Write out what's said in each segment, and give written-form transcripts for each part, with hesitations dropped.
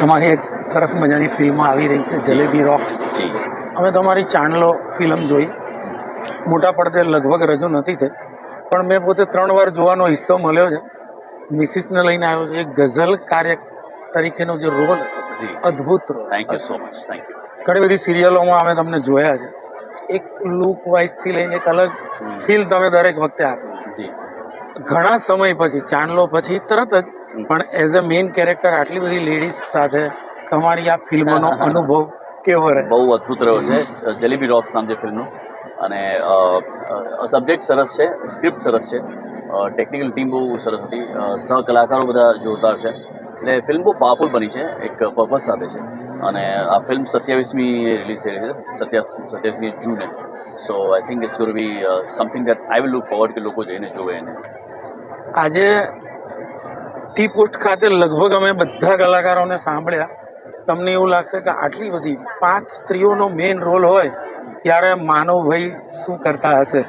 તમારી એક સરસ મજાની ફિલ્મ આવી રહી છે જલેબી રોક્સ. અમે તમારી ચાંદલો ફિલ્મ જોઈ, મોટા પડદે લગભગ રજૂ નથી થઈ, પણ મેં પોતે 3 વાર જોવાનો હિસ્સો મળ્યો છે. મિસિસને લઈને આવ્યો છે. એક ગઝલ કાર્યક તરીકેનો જે રોલ હતો, અદ્ભુત role. Thank you so much. Thank you. ઘણી બધી સિરિયલોમાં અમે તમને જોયા છે. એક લુક વાઇઝથી લઈને એક અલગ ફીલ તમે દરેક વખતે આપ્યું. જી. ઘણા સમય પછી, ચાંદલો પછી તરત જ, પણ એઝ અ મેઇન કેરેક્ટર આટલી બધી લેડીઝ સાથે તમારી આ ફિલ્મનો અનુભવ કેવો રહે? બહુ અદ્ભુત રહ્યો છે. જલેબી રોક્સ નામ છે ફિલ્મનું, અને સબ્જેક્ટ સરસ છે, સ્ક્રિપ્ટ સરસ છે, ટેકનિકલ ટીમ બહુ સરસ હતી, સહ કલાકારો બધા જોરદાર છે. એટલે ફિલ્મ બહુ પાવરફુલ બની છે, એક પર્પઝ સાથે છે. અને આ ફિલ્મ 27મી રિલીઝ થઈ રહી છે, 27મી જૂને. So I think it's got be something that I will look forward કે લોકો જઈને જોવે એને. આજે ટી પોસ્ટ ખાતે લગભગ અમે બધા કલાકારોને સાંભળ્યા. તમને એવું લાગશે કે આટલી બધી 5 સ્ત્રીઓનો મેઇન રોલ હોય ત્યારે માનવભાઈ શું કરતા હશે?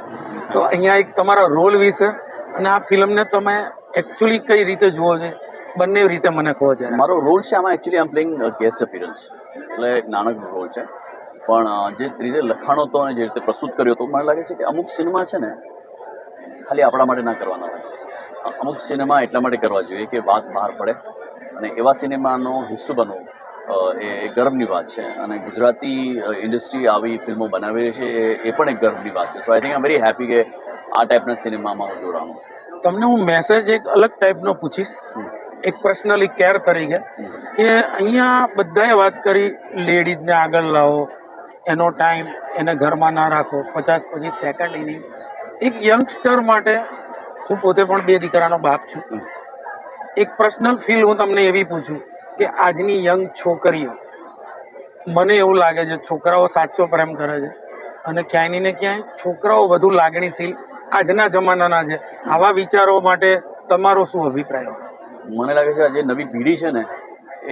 તો અહીંયા એક તમારા રોલ વિશે અને આ ફિલ્મને તમે એકચ્યુઅલી કઈ રીતે જુઓ છો, બંને રીતે મને કહો જરા. મારો રોલ છે આમાં, એકચ્યુઅલી આમ પ્લેઇંગ ગેસ્ટ અપિયરન્સ, એટલે એક નાનકડો રોલ છે. પણ જે રીતે લખાણો હતો અને જે રીતે પ્રસ્તુત કર્યો હતો, મને લાગે છે કે અમુક સિનેમા છે ને ખાલી આપણા માટે ના કરવાના હોય. અમુક સિનેમા એટલા માટે કરવા જોઈએ કે વાત બહાર પડે, અને એવા સિનેમાનો હિસ્સો બનવો એ ગર્વની વાત છે. અને ગુજરાતી ઇન્ડસ્ટ્રી આવી ફિલ્મો બનાવી રહી છે એ પણ એક ગર્વની વાત છે. So I think I very happy કે આ ટાઈપના સિનેમામાં હું જોડાઉં. તમને હું મેસેજ એક અલગ ટાઈપનો પૂછીશ, એક પર્સનલી કેર તરીકે, કે અહીંયા બધાએ વાત કરી લેડીઝને આગળ લાવો, એનો ટાઈમ એને ઘરમાં ના રાખો, 50-25 સેકન્ડ એની. એક યંગસ્ટર માટે, હું પોતે પણ 2 દીકરાનો બાપ છું, એક પર્સનલ ફીલ હું તમને એવી પૂછું કે આજની યંગ છોકરીઓ, મને એવું લાગે છે છોકરાઓ સાચો પ્રેમ કરે છે, અને ક્યાંય ને ક્યાંય છોકરાઓ વધુ લાગણીશીલ આજના જમાનાના છે. આવા વિચારો માટે તમારો શું અભિપ્રાય હોય? મને લાગે છે આ જે નવી પેઢી છે ને,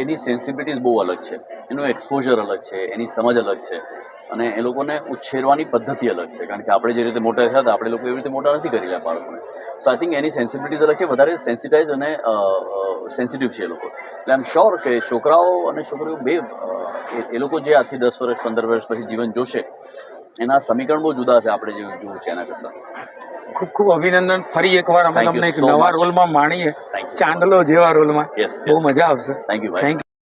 એની સેન્સિબિલિટીઝ બહુ અલગ છે, એનું એક્સપોઝર અલગ છે, એની સમજ અલગ છે, અને એ લોકોને ઉછેરવાની પદ્ધતિ અલગ છે. કારણ કે આપણે જે રીતે મોટા થયા હતા, આપણે લોકો એવી રીતે મોટા નથી કરી રહ્યા બાળકોને. સો આઈ થિંક એની સેન્સિબિલિટીઝ અલગ છે, વધારે સેન્સિટાઇઝ અને સેન્સિટિવ છે એ લોકો. એટલે આઈ એમ શ્યોર કે છોકરાઓ અને છોકરીઓ બે એ લોકો જે આજથી 10 વર્ષ 15 વર્ષ પછી જીવન જોશે, એના સમીકરણ બહુ જુદા છે આપણે જે જોવું છે એના કરતાં. ખૂબ ખૂબ અભિનંદન. ફરી એકવાર અમે Thank you તમને એક so નવા much. રોલમાં માણીએ, Thank you. ચાંદલો જેવા રોલમાં. Yes, yes. બહુ મજા આવશે. થેન્ક યુ ભાઈ. થેન્ક